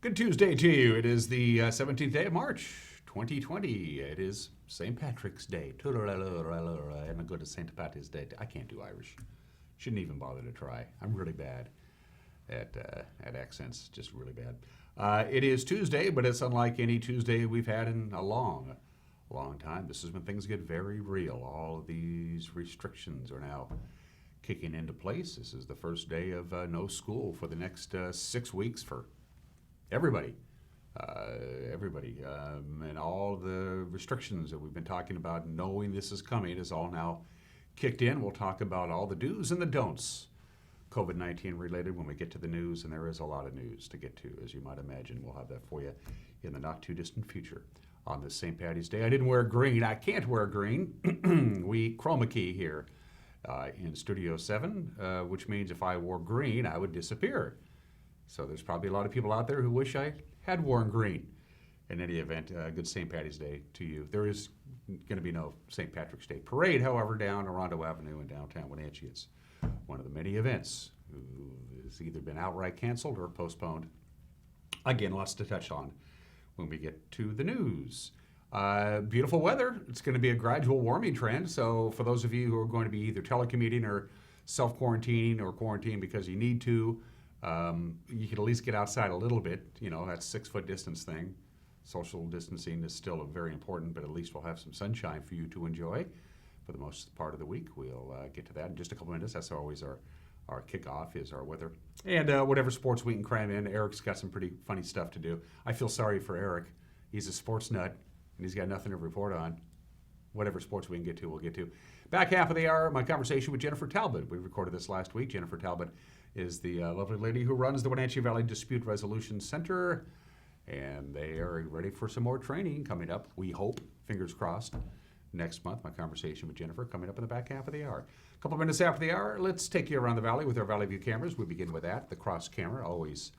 Good Tuesday to you. It is the 17th day of March, 2020. It is St. Patrick's Day. I'm going to go to St. Patrick's Day. I can't do Irish. Shouldn't even bother to try. I'm really bad at accents, just really bad. It is Tuesday, but it's unlike any Tuesday we've had in a long time. This is when things get very real. All of these restrictions are now kicking into place. This is the first day of no school for the next 6 weeks for everybody, and all the restrictions that we've been talking about, knowing this is coming, is all now kicked in. We'll talk about all the do's and the don'ts, COVID-19 related, when we get to the news, and there is a lot of news to get to, as you might imagine. We'll have that for you in the not too distant future on this St. Patty's Day. I didn't wear green. I can't wear green. We chroma key here in Studio 7, which means if I wore green, I would disappear. So there's probably a lot of people out there who wish I had worn green. In any event, good St. Patty's Day to you. There is going to be no St. Patrick's Day parade, however, down Orondo Avenue in downtown Wenatchee. It's one of the many events has either been outright canceled or postponed. Again, lots to touch on when we get to the news. Beautiful weather. It's going to be a gradual warming trend. So for those of you who are going to be either telecommuting or self-quarantining or quarantine because you need to, you can at least get outside a little bit. You know, that 6-foot distance thing. Social distancing is still very important, but at least we'll have some sunshine for you to enjoy for the most part of the week. We'll get to that in just a couple minutes. That's always our kickoff, is our weather. And whatever sports we can cram in. Eric's got some pretty funny stuff to do. I feel sorry for Eric. He's a sports nut, and he's got nothing to report on. Whatever sports we can get to, we'll get to. Back half of the hour, my conversation with Jennifer Talbot. We recorded this last week. Jennifer Talbot is the lovely lady who runs the Wenatchee Valley Dispute Resolution Center, and they are ready for some more training coming up, we hope, fingers crossed, next month. My conversation with Jennifer coming up in the back half of the hour. A couple of minutes after the hour, let's take you around the valley with our Valley View cameras. We begin with that. The cross camera always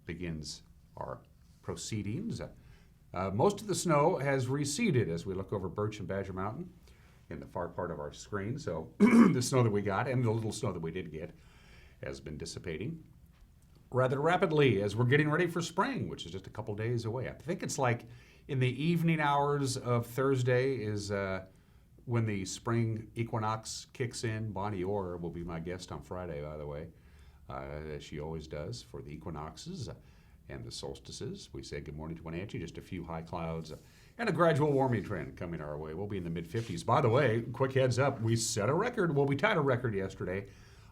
begins our proceedings. Most of the snow has receded as we look over Birch and Badger Mountain in the far part of our screen. So the snow that we got and the little snow that we did get has been dissipating rather rapidly as we're getting ready for spring, which is just a couple days away. I think it's like in the evening hours of Thursday is when the spring equinox kicks in. Bonnie Orr will be my guest on Friday, by the way, as she always does for the equinoxes and the solstices. We say good morning to Wenatchee, just a few high clouds and a gradual warming trend coming our way. We'll be in the mid-50s. By the way, quick heads up, we set a record. Well, we tied a record yesterday.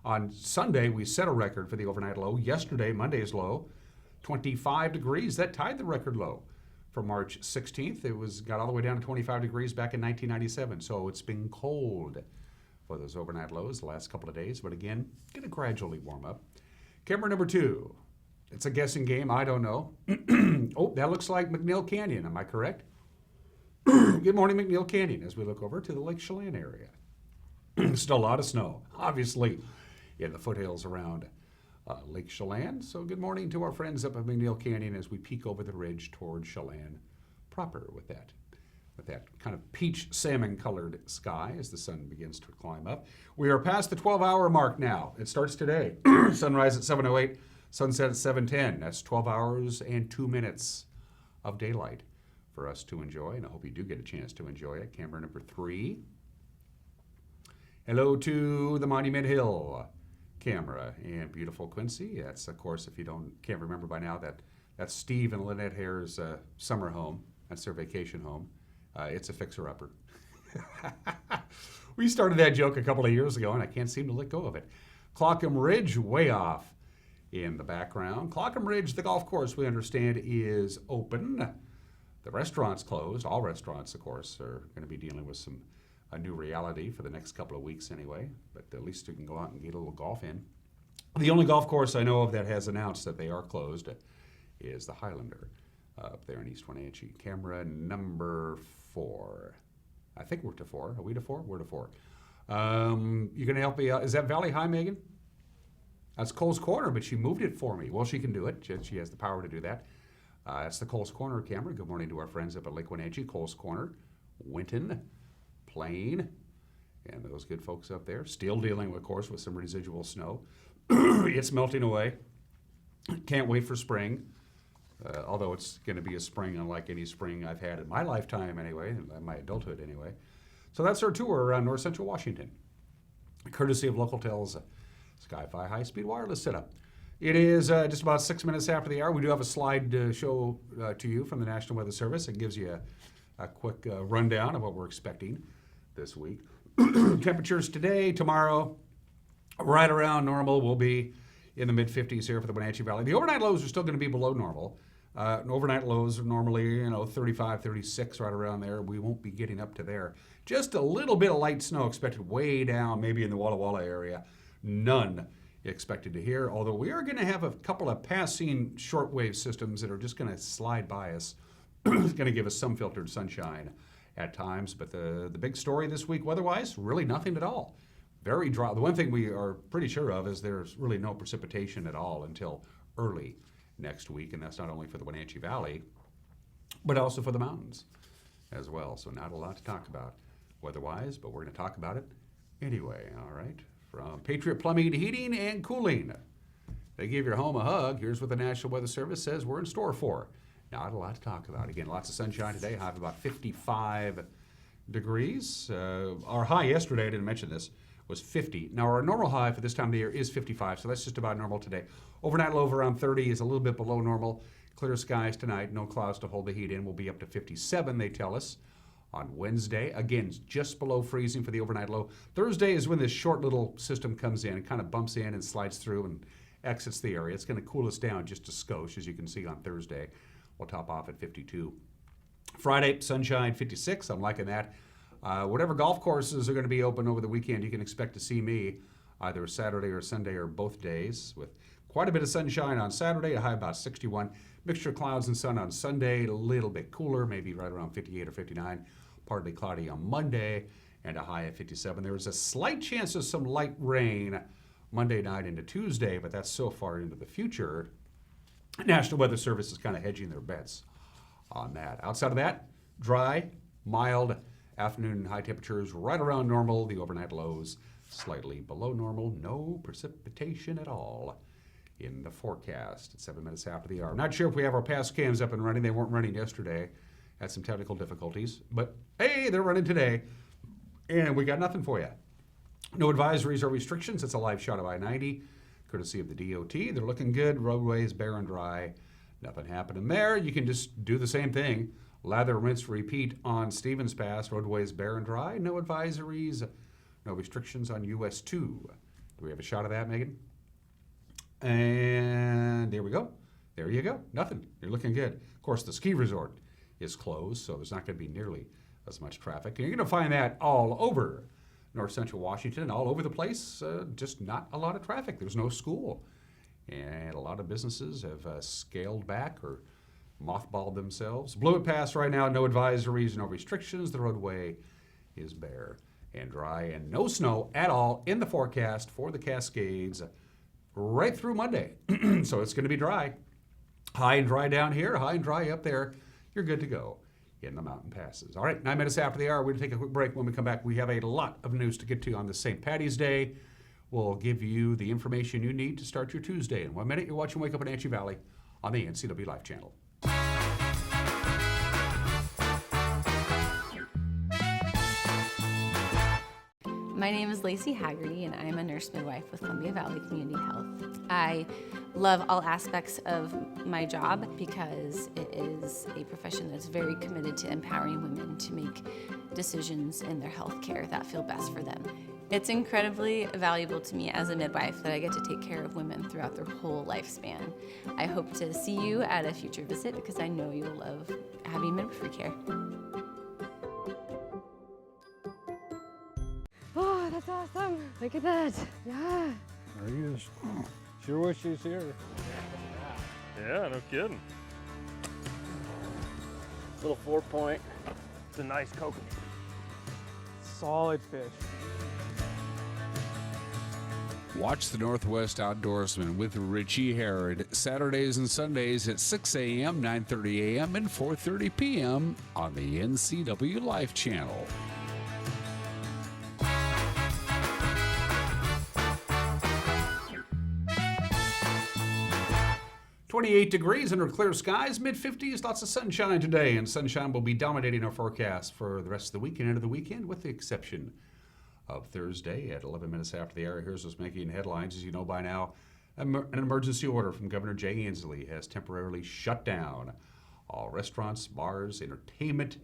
On Sunday, we set a record for the overnight low. Yesterday, Monday's low, 25 degrees. That tied the record low for March 16th. It got all the way down to 25 degrees back in 1997. So it's been cold for those overnight lows the last couple of days. But again, going to gradually warm up. Camera number 2. It's a guessing game. I don't know. Oh, that looks like McNeil Canyon. Am I correct? Good morning, McNeil Canyon, as we look over to the Lake Chelan area. Still a lot of snow, obviously, in the foothills around Lake Chelan. So good morning to our friends up at McNeil Canyon as we peek over the ridge toward Chelan proper with that kind of peach salmon-colored sky as the sun begins to climb up. We are past the 12-hour mark now. It starts today. Sunrise at 7:08, sunset at 7:10. That's 12 hours and 2 minutes of daylight for us to enjoy, and I hope you do get a chance to enjoy it. Camera number 3. Hello to the Monument Hill camera and beautiful Quincy. That's, of course, if you can't remember by now, that's Steve and Lynette Hare's summer home. That's their vacation home. It's a fixer-upper. We started that joke a couple of years ago, and I can't seem to let go of it. Clockham Ridge, way off in the background. Clockham Ridge, the golf course, we understand, is open. The restaurant's closed. All restaurants, of course, are going to be dealing with a new reality for the next couple of weeks anyway, but at least you can go out and get a little golf in. The only golf course I know of that has announced that they are closed is the Highlander up there in East Wenatchee. Camera number 4. I think we're to 4. Are we to 4? We're to 4. You going to help me out? Is that Valley High, Megan? That's Cole's Corner, but she moved it for me. Well, she can do it. She has the power to do that. That's the Cole's Corner camera. Good morning to our friends up at Lake Wenatchee, Cole's Corner, Winton, Plain, and those good folks up there. Still dealing, of course, with some residual snow. It's melting away. Can't wait for spring. although it's going to be a spring unlike any spring I've had in my lifetime anyway, in my adulthood anyway. So that's our tour around north central Washington, courtesy of Local Tel's Sky-Fi high-speed wireless setup. It is just about 6 minutes after the hour. We do have a slide to show to you from the National Weather Service. It gives you a quick rundown of what we're expecting this week. Temperatures today, tomorrow, right around normal. We'll be in the mid-50s here for the Wenatchee Valley. The overnight lows are still going to be below normal. Overnight lows are normally, 35, 36, right around there. We won't be getting up to there. Just a little bit of light snow expected way down, maybe in the Walla Walla area. None expected to here, although we are going to have a couple of passing shortwave systems that are just going to slide by us. It's going to give us some filtered sunshine at times, but the big story this week weather-wise, really nothing at all. Very dry. The one thing we are pretty sure of is there's really no precipitation at all until early next week, and that's not only for the Wenatchee Valley, but also for the mountains as well. So not a lot to talk about weather-wise, but we're going to talk about it anyway, all right? From Patriot Plumbing, Heating, and Cooling. They give your home a hug. Here's what the National Weather Service says we're in store for. Not a lot to talk about. Again, lots of sunshine today, high of about 55 degrees. Our high yesterday, I didn't mention this, was 50. Now, our normal high for this time of the year is 55, so that's just about normal today. Overnight low of around 30 is a little bit below normal. Clear skies tonight, no clouds to hold the heat in. We'll be up to 57, they tell us. On Wednesday, again, just below freezing for the overnight low. Thursday is when this short little system comes in and kind of bumps in and slides through and exits the area. It's going to cool us down just a skosh, as you can see on Thursday. We'll top off at 52. Friday, sunshine, 56. I'm liking that. Whatever golf courses are going to be open over the weekend, you can expect to see me either Saturday or Sunday or both days, with quite a bit of sunshine on Saturday, a high about 61. Mixture of clouds and sun on Sunday, a little bit cooler, maybe right around 58 or 59. Partly cloudy on Monday, and a high of 57. There is a slight chance of some light rain Monday night into Tuesday, but that's so far into the future. National Weather Service is kind of hedging their bets on that. Outside of that, dry, mild, afternoon high temperatures right around normal. The overnight lows slightly below normal. No precipitation at all in the forecast at 7 minutes after the hour. I'm not sure if we have our past cams up and running. They weren't running yesterday. Had some technical difficulties, but hey, they're running today, and we got nothing for you. No advisories or restrictions. It's a live shot of I-90, courtesy of the DOT. They're looking good. Roadways bare and dry. Nothing happening there. You can just do the same thing. Lather, rinse, repeat on Stevens Pass. Roadways bare and dry. No advisories. No restrictions on US 2. Do we have a shot of that, Megan? And there we go. There you go. Nothing. You're looking good. Of course, the ski resort is closed, so there's not going to be nearly as much traffic. And you're going to find that all over north central Washington, all over the place, just not a lot of traffic. There's no school. And a lot of businesses have scaled back or mothballed themselves. Blewett Pass right now, no advisories, no restrictions. The roadway is bare and dry, and no snow at all in the forecast for the Cascades right through Monday. So it's going to be dry. High and dry down here, high and dry up there. You're good to go in the mountain passes. All right, 9 minutes after the hour, we're going to take a quick break. When we come back, we have a lot of news to get to on this St. Paddy's Day. We'll give you the information you need to start your Tuesday. In 1 minute, you're watching Wake Up in Wenatchee Valley on the NCW Life channel. My name is Lacey Haggerty, and I am a nurse midwife with Columbia Valley Community Health. I love all aspects of my job because it is a profession that's very committed to empowering women to make decisions in their health care that feel best for them. It's incredibly valuable to me as a midwife that I get to take care of women throughout their whole lifespan. I hope to see you at a future visit because I know you'll love having midwifery care. Oh, that's awesome. Look at that. Yeah. There he is. Sure wish he was here. Yeah, no kidding. Little 4-point. It's a nice coconut. Solid fish. Watch the Northwest Outdoorsman with Richie Herod Saturdays and Sundays at 6 a.m., 9:30 a.m., and 4:30 p.m. on the NCW Life channel. 28 degrees under clear skies, mid-50s, lots of sunshine today, and sunshine will be dominating our forecast for the rest of the week and into the weekend, with the exception of Thursday at 11 minutes after the hour. Here's what's making headlines. As you know by now, an emergency order from Governor Jay Inslee has temporarily shut down all restaurants, bars, entertainment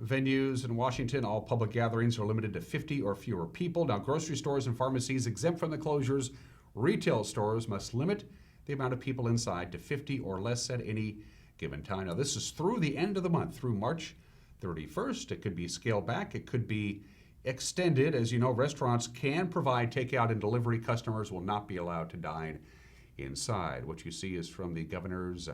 venues in Washington. All public gatherings are limited to 50 or fewer people. Now, grocery stores and pharmacies exempt from the closures. Retail stores must limit the amount of people inside to 50 or less at any given time. Now, this is through the end of the month, through March 31st. It could be scaled back. It could be extended. As you know, restaurants can provide takeout and delivery. Customers will not be allowed to dine inside. What you see is from the governor's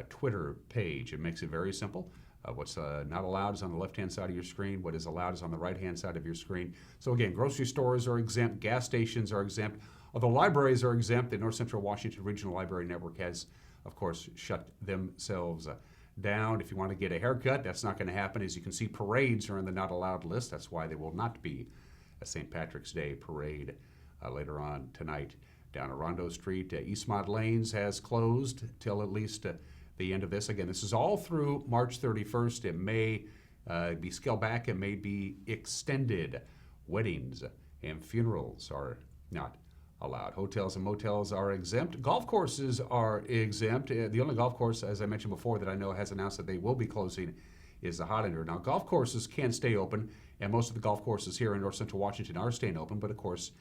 Twitter page. It makes it very simple. What's not allowed is on the left-hand side of your screen. What is allowed is on the right-hand side of your screen. So again, grocery stores are exempt. Gas stations are exempt. Although libraries are exempt, the North Central Washington Regional Library Network has, of course, shut themselves down. If you want to get a haircut, that's not going to happen. As you can see, parades are in the not allowed list. That's why there will not be a St. Patrick's Day parade later on tonight. Down Rondo Street, Eastmont Lanes has closed till at least the end of this. Again, this is all through March 31st. It may be scaled back. It may be extended. Weddings and funerals are not allowed. Hotels and motels are exempt. Golf courses are exempt. The only golf course, as I mentioned before, that I know has announced that they will be closing is the Highlander. Now, golf courses can stay open, and most of the golf courses here in North Central Washington are staying open, but of course,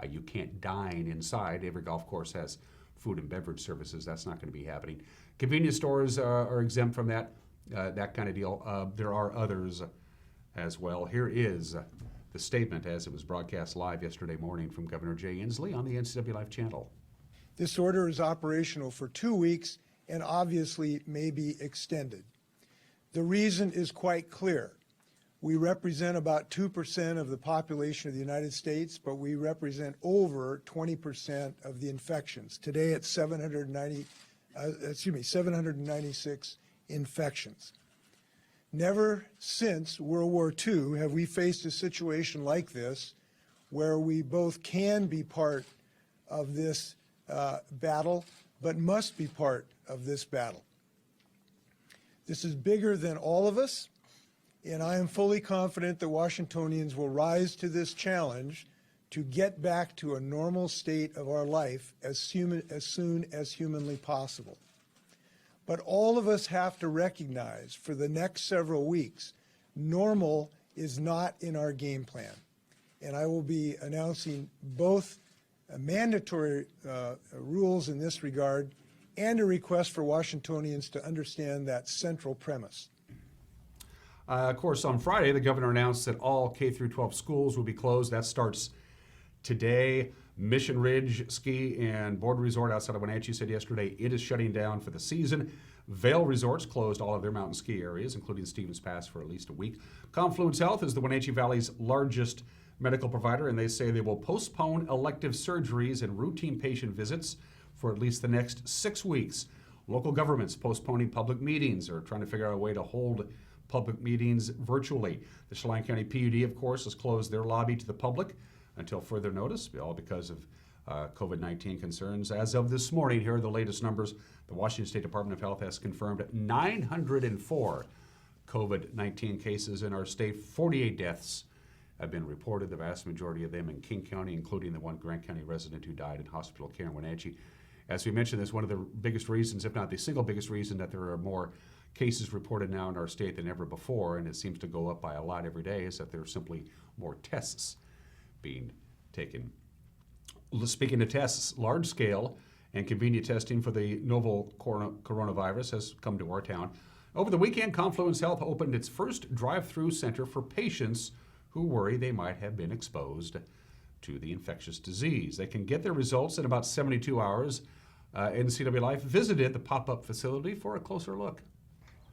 you can't dine inside. Every golf course has food and beverage services. That's not going to be happening. Convenience stores are exempt from that kind of deal. There are others as well. Here is the statement as it was broadcast live yesterday morning from Governor Jay Inslee on the NCW Life channel. This order is operational for 2 weeks and obviously may be extended. The reason is quite clear. We represent about 2% of the population of the United States, but we represent over 20% of the infections. Today it's 796 infections. Never since World War II have we faced a situation like this where we both can be part of this battle, but must be part of this battle. This is bigger than all of us, and I am fully confident that Washingtonians will rise to this challenge to get back to a normal state of our life as soon as humanly possible. But all of us have to recognize for the next several weeks, normal is not in our game plan. And I will be announcing both mandatory rules in this regard and a request for Washingtonians to understand that central premise. Of course, on Friday, the governor announced that all K-12 schools will be closed. That starts today. Mission Ridge Ski and Board Resort outside of Wenatchee said yesterday it is shutting down for the season. Vail Resorts closed all of their mountain ski areas, including Stevens Pass, for at least a week. Confluence Health is the Wenatchee Valley's largest medical provider, and they say they will postpone elective surgeries and routine patient visits for at least the next 6 weeks. Local governments postponing public meetings or trying to figure out a way to hold public meetings virtually. The Chelan County PUD, of course, has closed their lobby to the public until further notice, all because of COVID-19 concerns. As of this morning, here are the latest numbers. The Washington State Department of Health has confirmed 904 COVID-19 cases in our state. 48 deaths have been reported, the vast majority of them in King County, including the one Grant County resident who died in hospital care in Wenatchee. As we mentioned, that's one of the biggest reasons, if not the single biggest reason, that there are more cases reported now in our state than ever before, and it seems to go up by a lot every day, is that there are simply more tests being taken. Speaking of tests, large-scale and convenient testing for the novel coronavirus has come to our town. Over the weekend, Confluence Health opened its first drive-through center for patients who worry they might have been exposed to the infectious disease. They can get their results in about 72 hours. NCW Life visited the pop-up facility for a closer look.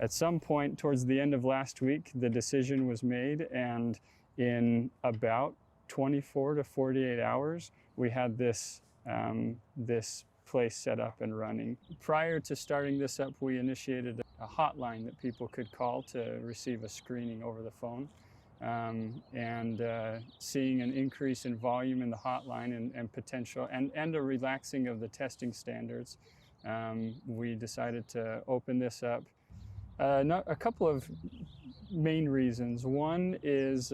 At some point towards the end of last week, the decision was made, and in about 24 to 48 hours, we had this place set up and running. Prior to starting this up, we initiated a hotline that people could call to receive a screening over the phone. Seeing an increase in volume in the hotline and potential and a relaxing of the testing standards, we decided to open this up. A couple of main reasons. One is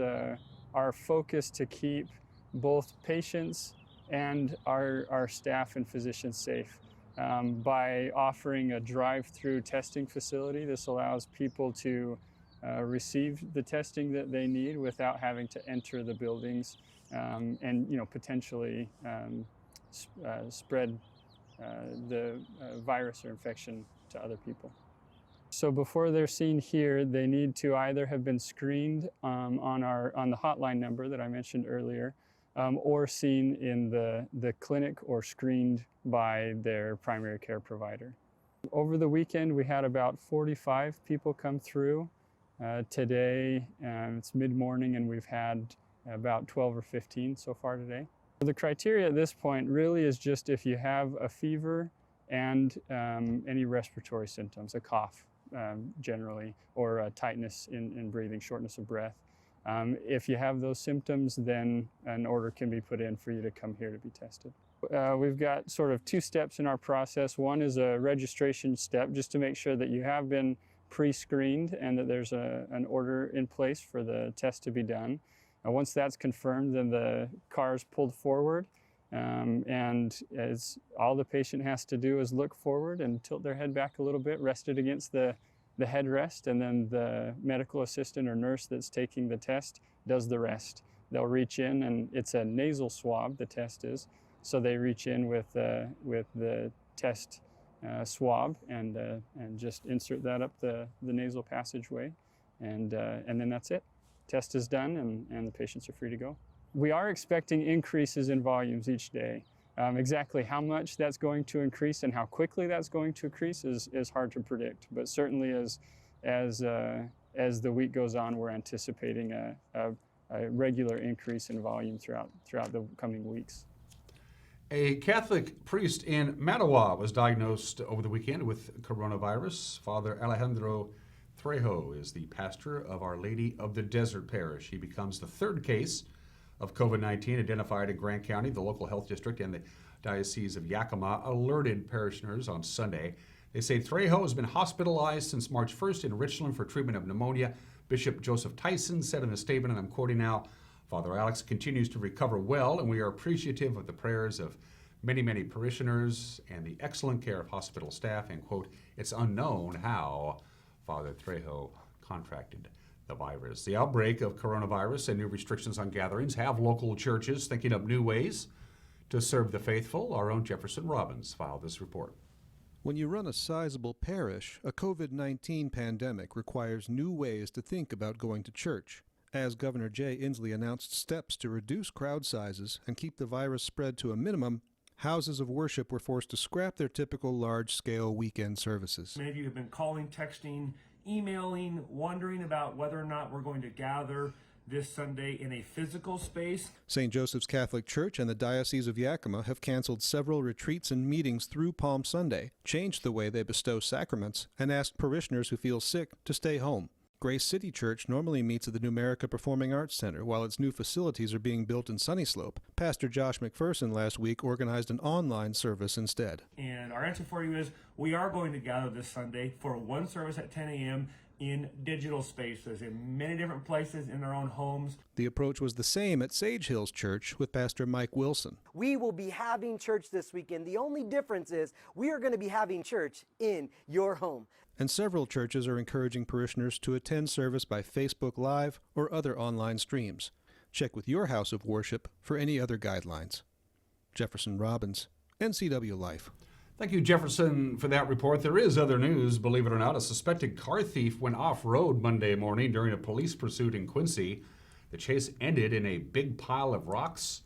our focus to keep both patients and our staff and physicians safe. By offering a drive-through testing facility, this allows people to receive the testing that they need without having to enter the buildings and potentially spread the virus or infection to other people. So before they're seen here, they need to either have been screened on the hotline number that I mentioned earlier, or seen in the clinic or screened by their primary care provider. Over the weekend, we had about 45 people come through. Today, it's mid-morning, and we've had about 12 or 15 so far today. The criteria at this point really is just if you have a fever and any respiratory symptoms, a cough generally, or a tightness in breathing, shortness of breath. If you have those symptoms, then an order can be put in for you to come here to be tested. We've got sort of two steps in our process. One is a registration step, just to make sure that you have been pre-screened and that there's an order in place for the test to be done. Once that's confirmed, then the car is pulled forward, and as all the patient has to do is look forward and tilt their head back a little bit, rest it against the headrest, and then the medical assistant or nurse that's taking the test does the rest. They'll reach in, and it's a nasal swab, the test is, so they reach in with the test swab and just insert that up the nasal passageway, and then that's it. Test is done, and the patients are free to go. We are expecting increases in volumes each day. Exactly how much that's going to increase and how quickly that's going to increase is hard to predict, but certainly as the week goes on, we're anticipating a regular increase in volume throughout the coming weeks. A Catholic priest in Mattawa was diagnosed over the weekend with coronavirus. Father Alejandro Trejo is the pastor of Our Lady of the Desert Parish. He becomes the third case of COVID-19 identified in Grant County. The local health district and the Diocese of Yakima alerted parishioners on Sunday. They say Trejo has been hospitalized since March 1st in Richland for treatment of pneumonia. Bishop Joseph Tyson said in a statement, and I'm quoting now, Father Alex continues to recover well, and we are appreciative of the prayers of many, many parishioners and the excellent care of hospital staff, and quote, it's unknown how Father Trejo contracted the virus. The outbreak of coronavirus and new restrictions on gatherings have local churches thinking up new ways to serve the faithful. Our own Jefferson Robbins filed this report. When you run a sizable parish, a COVID-19 pandemic requires new ways to think about going to church. As Governor Jay Inslee announced steps to reduce crowd sizes and keep the virus spread to a minimum, houses of worship were forced to scrap their typical large-scale weekend services. Many of you have been calling, texting, emailing, wondering about whether or not we're going to gather this Sunday in a physical space. St. Joseph's Catholic Church and the Diocese of Yakima have canceled several retreats and meetings through Palm Sunday, changed the way they bestow sacraments, and asked parishioners who feel sick to stay home. Grace City Church normally meets at the Numerica Performing Arts Center while its new facilities are being built in Sunny Slope. Pastor Josh McPherson last week organized an online service instead. And our answer for you is we are going to gather this Sunday for one service at 10 a.m. in digital spaces in many different places in our own homes. The approach was the same at Sage Hills Church with Pastor Mike Wilson. We will be having church this weekend. The only difference is we are going to be having church in your home. And several churches are encouraging parishioners to attend service by Facebook Live or other online streams. Check with your house of worship for any other guidelines. Jefferson Robbins, NCW Life. Thank you, Jefferson, for that report. There is other news, believe it or not. A suspected car thief went off-road Monday morning during a police pursuit in Quincy. The chase ended in a big pile of rocks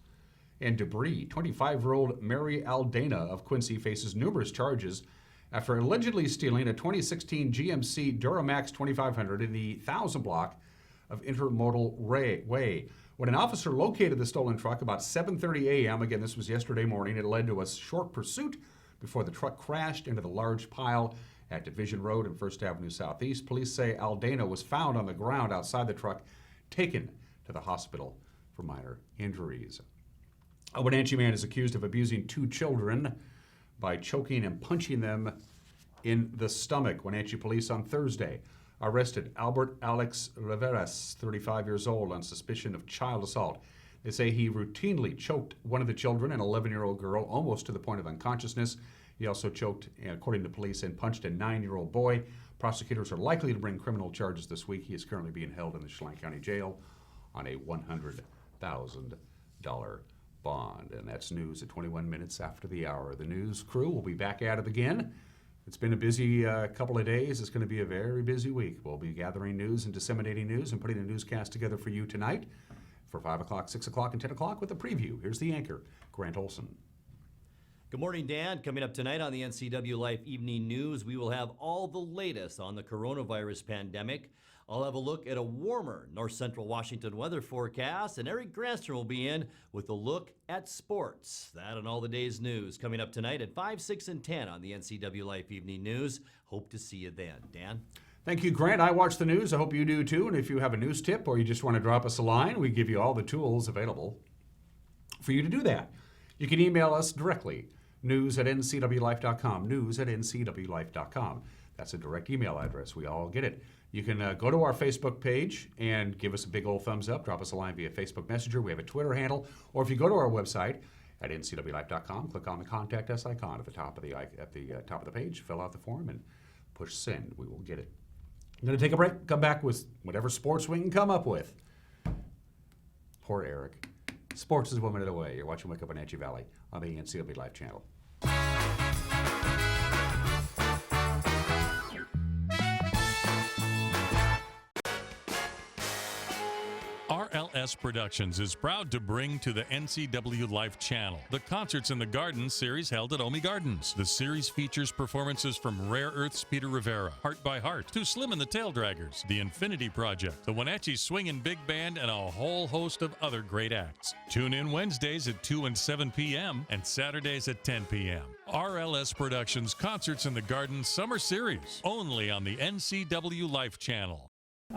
and debris. 25-year-old Mary Aldana of Quincy faces numerous charges after allegedly stealing a 2016 GMC Duramax 2500 in the 1000 block of Intermodal Way. When an officer located the stolen truck about 7:30 a.m., again, this was yesterday morning, it led to a short pursuit before the truck crashed into the large pile at Division Road and 1st Avenue Southeast. Police say Aldana was found on the ground outside the truck, taken to the hospital for minor injuries. A Wenatchee man is accused of abusing two children by choking and punching them in the stomach. Wenatchee police on Thursday arrested Albert Alex Riveras, 35 years old, on suspicion of child assault. They say he routinely choked one of the children, an 11-year-old girl, almost to the point of unconsciousness. He also choked, according to police, and punched a 9-year-old boy. Prosecutors are likely to bring criminal charges this week. He is currently being held in the Chelan County Jail on a $100,000 bond. And that's news at 21 minutes after the hour. The news crew will be back at it again. It's been a busy couple of days. It's going to be a very busy week. We'll be gathering news and disseminating news and putting a newscast together for you tonight for 5 o'clock, 6 o'clock, and 10 o'clock with a preview. Here's the anchor, Grant Olson. Good morning, Dan. Coming up tonight on the NCW Life Evening News, we will have all the latest on the coronavirus pandemic. I'll have a look at a warmer north central Washington weather forecast, and Eric Granstrom will be in with a look at sports. That and all the day's news coming up tonight at 5, 6, and 10 on the NCW Life Evening News. Hope to see you then. Dan? Thank you, Grant. I watch the news. I hope you do too. And if you have a news tip or you just want to drop us a line, we give you all the tools available for you to do that. You can email us directly, news@ncwlife.com, news@ncwlife.com. That's a direct email address. We all get it. You can go to our Facebook page and give us a big old thumbs up. Drop us a line via Facebook Messenger. We have a Twitter handle. Or if you go to our website at ncwlife.com, click on the Contact Us icon at the top of the top of the page, fill out the form, and push send. We will get it. I'm going to take a break, come back with whatever sports we can come up with. Poor Eric. Sports is 1 minute away. You're watching Wake Up Wenatchee Valley on the NCW Life channel. RLS Productions is proud to bring to the NCW Life channel the Concerts in the Garden series held at Omi Gardens. The series features performances from Rare Earth's Peter Rivera, Heart by Heart, to Slim and the Taildraggers, The Infinity Project, the Wenatchee Swingin' Big Band, and a whole host of other great acts. Tune in Wednesdays at 2 and 7 p.m. and Saturdays at 10 p.m. RLS Productions Concerts in the Garden Summer Series, only on the NCW Life channel.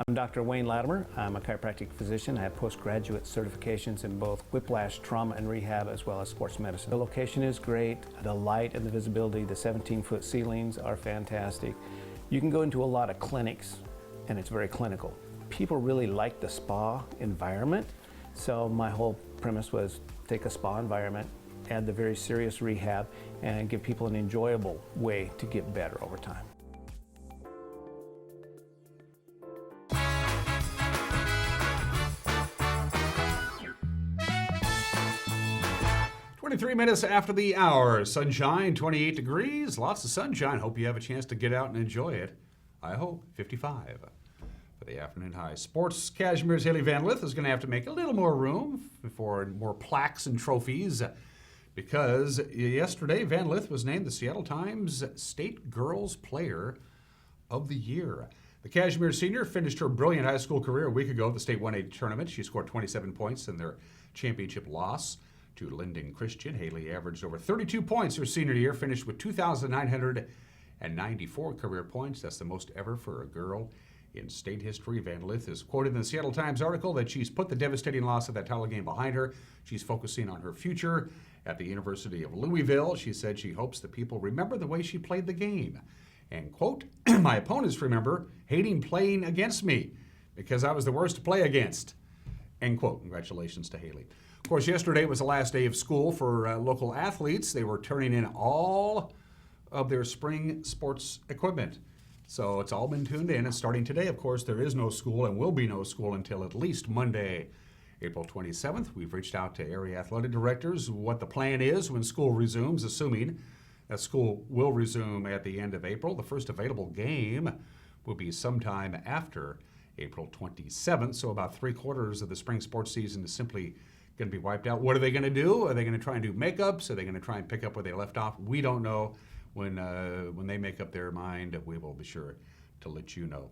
I'm Dr. Wayne Latimer. I'm a chiropractic physician. I have postgraduate certifications in both whiplash, trauma, and rehab, as well as sports medicine. The location is great. The light and the visibility, the 17-foot ceilings are fantastic. You can go into a lot of clinics, and it's very clinical. People really like the spa environment, so my whole premise was take a spa environment, add the very serious rehab, and give people an enjoyable way to get better over time. 23 minutes after the hour. Sunshine, 28 degrees. Lots of sunshine. Hope you have a chance to get out and enjoy it. I hope. 55 for the afternoon high. Sports Cashmere's Haley Van Lith is going to have to make a little more room for more plaques and trophies because yesterday Van Lith was named the Seattle Times State Girls Player of the Year. The Cashmere senior finished her brilliant high school career a week ago at the State 1A tournament. She scored 27 points in their championship loss to Linden Christian. Haley averaged over 32 points her senior year, finished with 2,994 career points. That's the most ever for a girl in state history. Van Lith is quoted in the Seattle Times article that she's put the devastating loss of that title game behind her. She's focusing on her future at the University of Louisville. She said she hopes that people remember the way she played the game. And, quote, my opponents remember hating playing against me because I was the worst to play against, end quote. Congratulations to Haley. Of course, yesterday was the last day of school for local athletes. They were turning in all of their spring sports equipment. So it's all been tuned in. And starting today, of course, there is no school and will be no school until at least Monday, April 27th. We've reached out to area athletic directors what the plan is when school resumes, assuming that school will resume at the end of April. The first available game will be sometime after April 27th. So about 3/4 of the spring sports season is simply going to be wiped out. What are they going to do? Are they going to try and do makeups? Are they going to try and pick up where they left off? We don't know. When they make up their mind, we will be sure to let you know.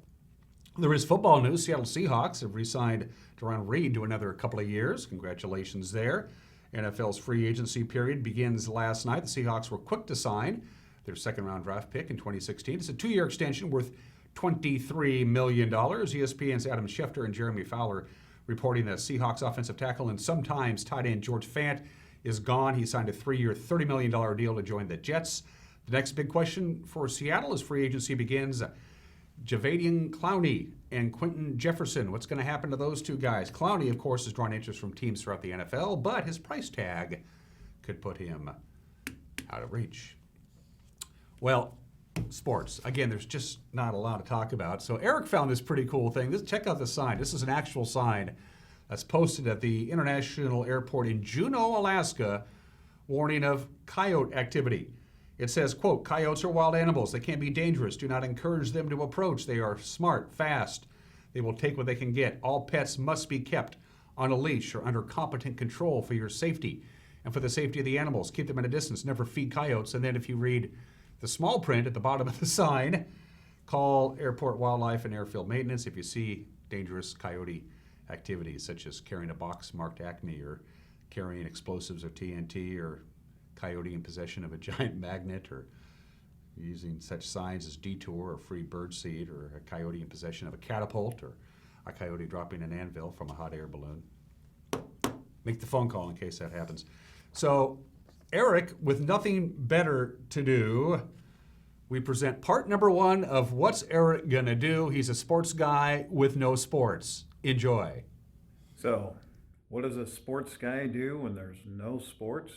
There is football news. Seattle Seahawks have re-signed Teron Reed to another couple of years. Congratulations there. NFL's free agency period begins last night. The Seahawks were quick to sign their second-round draft pick in 2016. It's a 2-year extension worth $23 million. ESPN's Adam Schefter and Jeremy Fowler reporting that Seahawks offensive tackle and sometimes tight end George Fant is gone. He signed a 3-year, $30 million deal to join the Jets. The next big question for Seattle as free agency begins. Jadeveon Clowney and Quentin Jefferson. What's going to happen to those two guys? Clowney, of course, has drawn interest from teams throughout the NFL, but his price tag could put him out of reach. Well, sports. Again, there's just not a lot to talk about. So Eric found this pretty cool thing. Check out the sign. This is an actual sign that's posted at the International Airport in Juneau, Alaska, warning of coyote activity. It says, quote, "Coyotes are wild animals. They can be dangerous. Do not encourage them to approach. They are smart, fast. They will take what they can get. All pets must be kept on a leash or under competent control for your safety and for the safety of the animals. Keep them at a distance. Never feed coyotes." And then if you read the small print at the bottom of the sign, call Airport Wildlife and Airfield Maintenance if you see dangerous coyote activities, such as carrying a box marked Acme or carrying explosives or TNT or coyote in possession of a giant magnet or using such signs as detour or free bird seed or a coyote in possession of a catapult or a coyote dropping an anvil from a hot air balloon. Make the phone call in case that happens. So Eric, with nothing better to do, we present part number 1 of What's Eric Gonna Do? He's a sports guy with no sports. Enjoy. So, what does a sports guy do when there's no sports?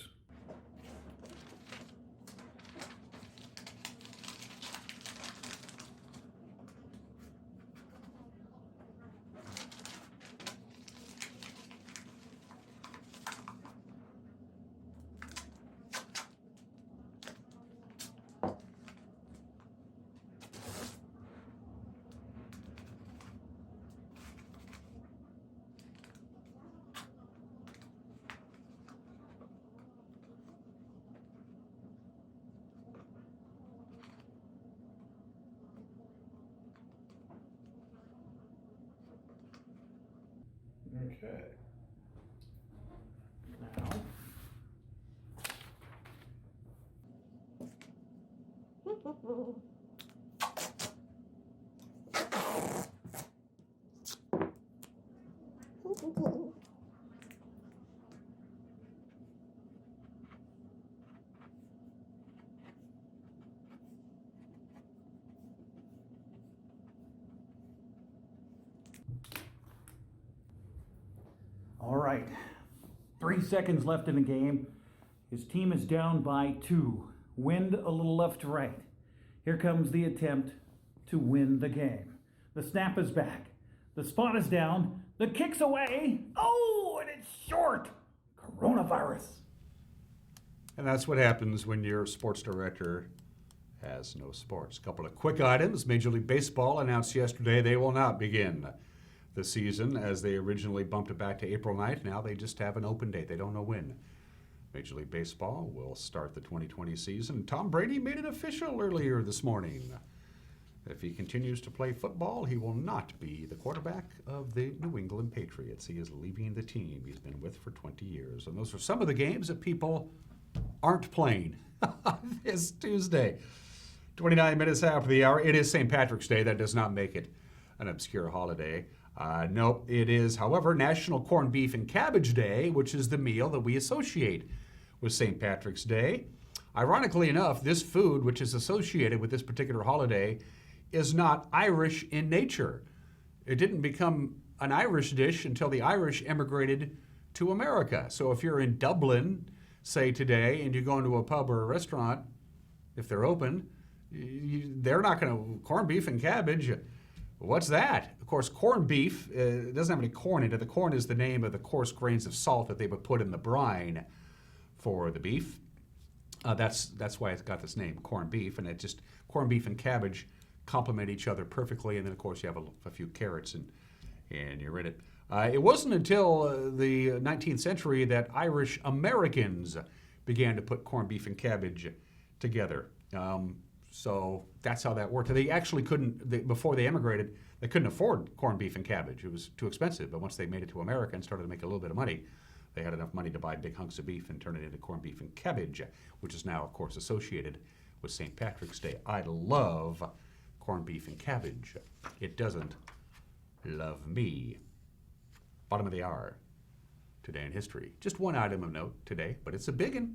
Okay. Now, all right, 3 seconds left in the game. His team is down by 2. Wind a little left to right. Here comes the attempt to win the game. The snap is back. The spot is down. The kick's away. Oh, and it's short. Coronavirus. And that's what happens when your sports director has no sports. A couple of quick items. Major League Baseball announced yesterday they will not begin the season as they originally bumped it back to April 9th. Now they just have an open date. They don't know when. Major League Baseball will start the 2020 season. Tom Brady made it official earlier this morning. If he continues to play football, he will not be the quarterback of the New England Patriots. He is leaving the team he's been with for 20 years. And those are some of the games that people aren't playing this Tuesday. 29 minutes after the hour. It is St. Patrick's Day. That does not make it an obscure holiday. No, it is, however, National Corned Beef and Cabbage Day, which is the meal that we associate with St. Patrick's Day. Ironically enough, this food, which is associated with this particular holiday, is not Irish in nature. It didn't become an Irish dish until the Irish emigrated to America. So if you're in Dublin, say today, and you go into a pub or a restaurant, if they're open, they're not going to, corned beef and cabbage. What's that? Of course, corned beef doesn't have any corn in it. The corn is the name of the coarse grains of salt that they would put in the brine for the beef. That's why it's got this name, corned beef. And it just, corned beef and cabbage complement each other perfectly. And then, of course, you have a few carrots and you're in it. It wasn't until the 19th century that Irish Americans began to put corned beef and cabbage together. So that's how that worked. They actually couldn't, before they emigrated, they couldn't afford corned beef and cabbage. It was too expensive. But once they made it to America and started to make a little bit of money, they had enough money to buy big hunks of beef and turn it into corned beef and cabbage, which is now, of course, associated with St. Patrick's Day. I love corned beef and cabbage. It doesn't love me. Bottom of the hour. today in history. Just one item of note today, but it's a big one.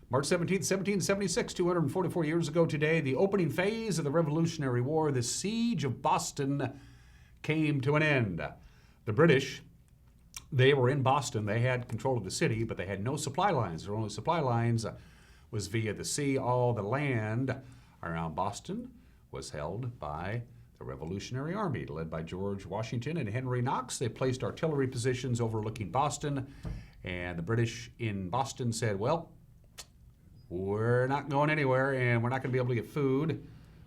March 17th, 1776, 244 years ago today, the opening phase of the Revolutionary War, the Siege of Boston, came to an end. The British, they were in Boston. They had control of the city, but they had no supply lines. Their only supply lines was via the sea. All the land around Boston was held by the Revolutionary Army, led by George Washington and Henry Knox. They placed artillery positions overlooking Boston, and the British in Boston said, well, we're not going anywhere, and we're not going to be able to get food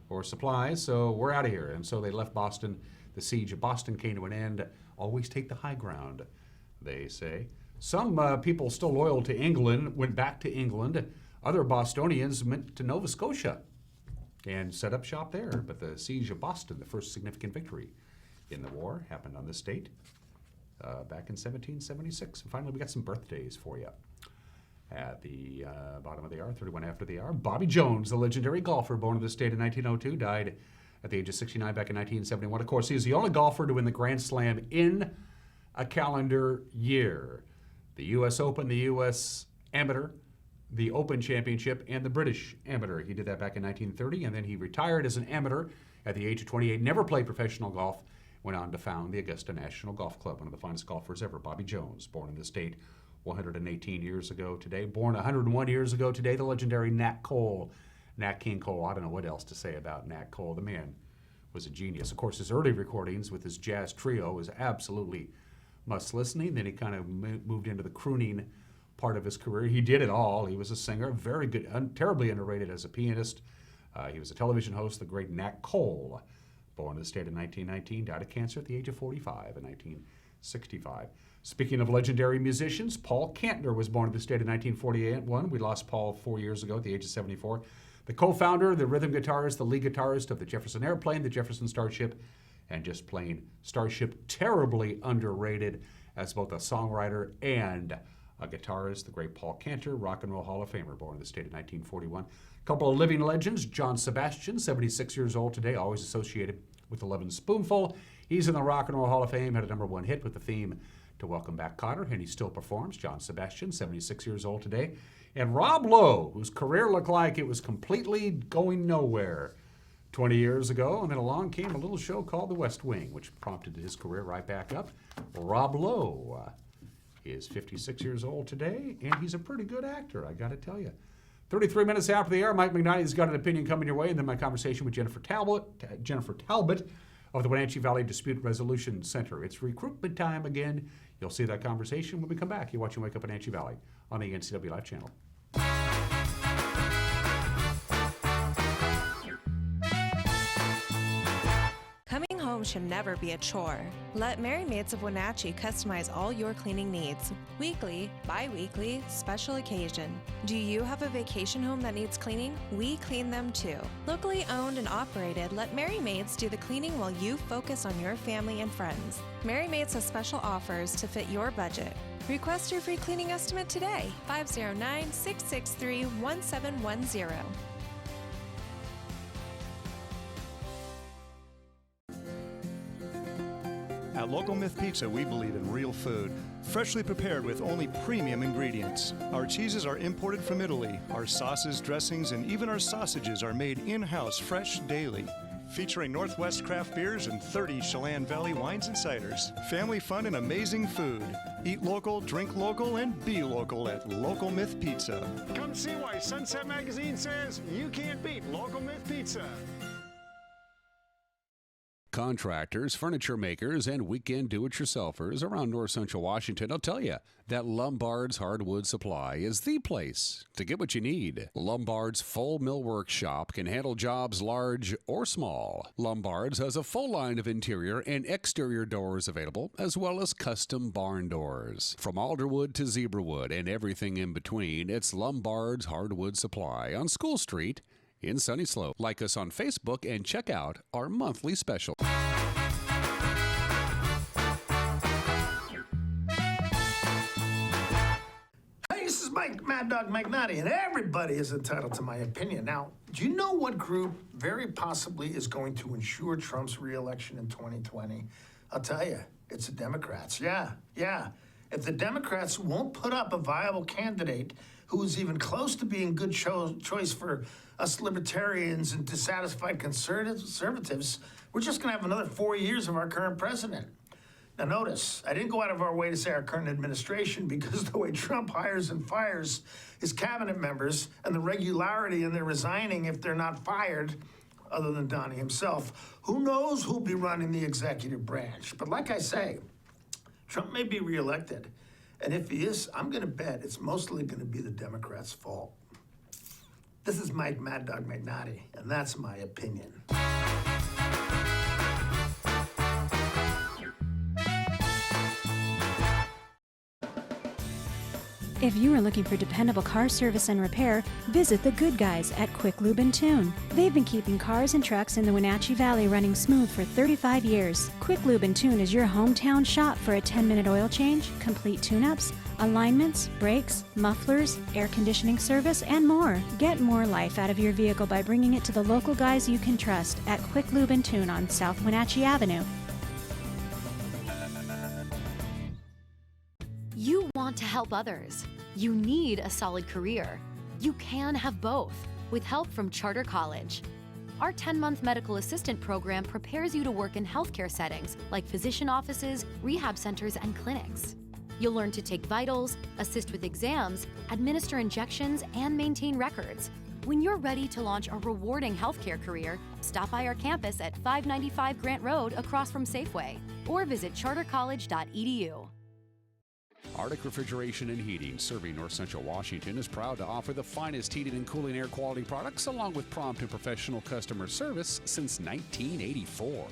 or supplies, so we're out of here. And so they left Boston. The siege of Boston came to an end. Always take the high ground, they say. Some people still loyal to England went back to England. Other Bostonians went to Nova Scotia and set up shop there. But the siege of Boston, the first significant victory in the war, happened on this date back in 1776. And finally, we got some birthdays for you. At the bottom of the hour, 31 after the hour, Bobby Jones, the legendary golfer born in this state in 1902, died at the age of 69 back in 1971. Of course, he is the only golfer to win the Grand Slam in a calendar year. The U.S. Open, the U.S. Amateur, the Open Championship, and the British Amateur. He did that back in 1930, and then he retired as an amateur at the age of 28, never played professional golf, went on to found the Augusta National Golf Club, one of the finest golfers ever. Bobby Jones, born in this state 118 years ago today. Born 101 years ago today, the legendary Nat Cole. Nat King Cole. I don't know what else to say about Nat Cole. The man was a genius. Of course, his early recordings with his jazz trio was absolutely must listening. Then he kind of moved into the crooning part of his career. He did it all. He was a singer, very good, terribly underrated as a pianist. He was a television host, the great Nat Cole, born in the state in 1919, died of cancer at the age of 45 in 1965. Speaking of legendary musicians, Paul Kantner was born in the state in 1941. We lost Paul 4 years ago at the age of 74. The co-founder, the rhythm guitarist, the lead guitarist of the Jefferson Airplane, the Jefferson Starship, and just plain Starship, terribly underrated as both a songwriter and a guitarist, the great Paul Kantner, Rock and Roll Hall of Famer, born in the state in 1941. A couple of living legends, John Sebastian, 76 years old today, always associated with the Lovin' Spoonful. He's in the Rock and Roll Hall of Fame, had a #1 hit with the theme to Welcome Back, Kotter, and he still performs. John Sebastian, 76 years old today. And Rob Lowe, whose career looked like it was completely going nowhere 20 years ago, and then along came a little show called The West Wing, which prompted his career right back up. Rob Lowe is 56 years old today, and he's a pretty good actor, I got to tell you. 33 minutes after the hour, Mike McKnight's got an opinion coming your way, and then my conversation with Jennifer Talbot of the Wenatchee Valley Dispute Resolution Center. It's recruitment time again. You'll see that conversation when we come back. You're watching Wake Up Wenatchee Valley on the NCW Live channel. Coming home should never be a chore. Let Merry Maids of Wenatchee customize all your cleaning needs. Weekly, bi-weekly, special occasion. Do you have a vacation home that needs cleaning? We clean them too. Locally owned and operated, let Merry Maids do the cleaning while you focus on your family and friends. Merry Maids has special offers to fit your budget. Request your free cleaning estimate today. 509-663-1710. At Local Myth Pizza, we believe in real food, freshly prepared with only premium ingredients. Our cheeses are imported from Italy. Our sauces, dressings, and even our sausages are made in-house fresh daily. Featuring Northwest craft beers and 30 Chelan Valley wines and ciders. Family fun and amazing food. Eat local, drink local, and be local at Local Myth Pizza. Come see why Sunset Magazine says you can't beat Local Myth Pizza. Contractors, furniture makers, and weekend do-it-yourselfers around north central Washington will tell you that Lombard's Hardwood Supply is the place to get what you need. Lombard's full millwork shop can handle jobs large or small. Lombard's has a full line of interior and exterior doors available, as well as custom barn doors. From alderwood to zebrawood and everything in between, it's Lombard's Hardwood Supply on School Street in Sunny Slope. Like us on Facebook and check out our monthly special. Hey, this is Mad Dog McNutty, and everybody is entitled to my opinion. Now, do you know what group very possibly is going to ensure Trump's re-election in 2020? I'll tell you, it's the Democrats. Yeah. If the Democrats won't put up a viable candidate who is even close to being good choice for us libertarians and dissatisfied conservatives, we're just going to have another 4 years of our current president. Now notice, I didn't go out of our way to say our current administration, because the way Trump hires and fires his cabinet members and the regularity in their resigning if they're not fired, other than Donnie himself, who knows who'll be running the executive branch. But like I say, Trump may be reelected, and if he is, I'm gonna bet it's mostly gonna be the Democrats' fault. This is Mike Mad Dog McNaughty, and that's my opinion. If you are looking for dependable car service and repair, visit the good guys at Quick Lube and Tune. They've been keeping cars and trucks in the Wenatchee Valley running smooth for 35 years. Quick Lube and Tune is your hometown shop for a 10-minute oil change, complete tune-ups, alignments, brakes, mufflers, air conditioning service, and more. Get more life out of your vehicle by bringing it to the local guys you can trust at Quick Lube and Tune on South Wenatchee Avenue. You want to help others. You need a solid career. You can have both with help from Charter College. Our 10-month medical assistant program prepares you to work in healthcare settings like physician offices, rehab centers, and clinics. You'll learn to take vitals, assist with exams, administer injections, and maintain records. When you're ready to launch a rewarding healthcare career, stop by our campus at 595 Grant Road across from Safeway, or visit chartercollege.edu. Arctic Refrigeration and Heating, serving North Central Washington, is proud to offer the finest heating and cooling air quality products along with prompt and professional customer service since 1984.